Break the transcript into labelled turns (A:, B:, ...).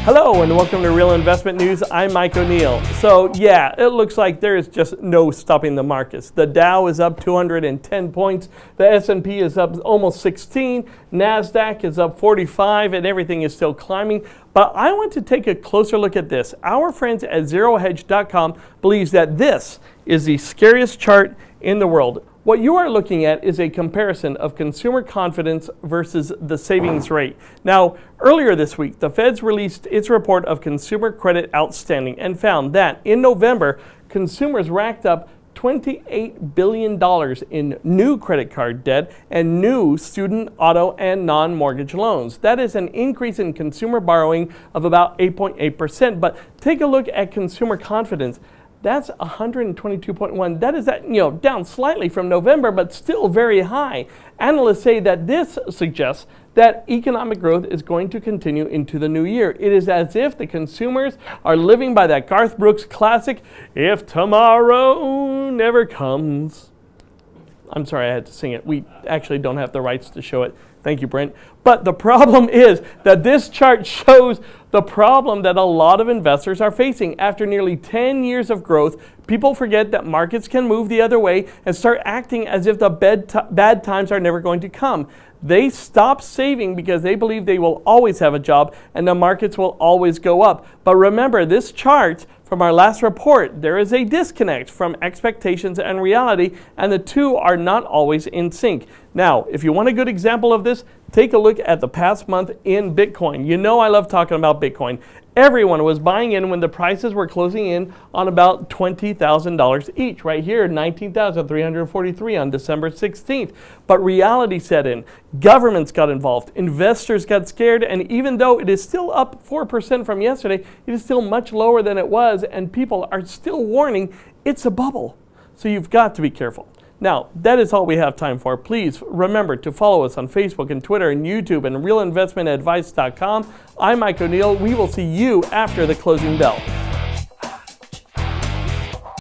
A: Hello and welcome to Real Investment News. I'm Mike O'Neill. So yeah, it looks like there is just no stopping the markets. The Dow is up 210 points. The S&P is up almost 16. NASDAQ is up 45 and everything is still climbing. But I want to take a closer look at this. Our friends at Zerohedge.com believes that this is the scariest chart in the world. What you are looking at is a comparison of consumer confidence versus the savings rate. Now, earlier this week, the Feds released its report of consumer credit outstanding and found that in November, consumers racked up $28 billion in new credit card debt and new student, auto, and non-mortgage loans. That is an increase in consumer borrowing of about 8.8%. But take a look at consumer confidence. That's 122.1. That is down slightly from November, but still very high. Analysts say that this suggests that economic growth is going to continue into the new year. It is as if the consumers are living by that Garth Brooks classic, "If tomorrow never comes." I'm sorry I had to sing it. We actually don't have the rights to show it. Thank you, Brent. But the problem is that this chart shows the problem that a lot of investors are facing. After nearly 10 years of growth, people forget that markets can move the other way and start acting as if the bad times are never going to come. They stop saving because they believe they will always have a job and the markets will always go up. But remember, this chart from our last report, there is a disconnect from expectations and reality, and the two are not always in sync. Now, if you want a good example of this, take a look at the past month in Bitcoin. You know I love talking about Bitcoin. Everyone was buying in when the prices were closing in on about $20,000 each. Right here, $19,343 on December 16th. But reality set in. Governments got involved. Investors got scared. And even though it is still up 4% from yesterday, it is still much lower than it was. And people are still warning it's a bubble. So you've got to be careful. Now, that is all we have time for. Please remember to follow us on Facebook and Twitter and YouTube and realinvestmentadvice.com. I'm Mike O'Neill. We will see you after the closing bell.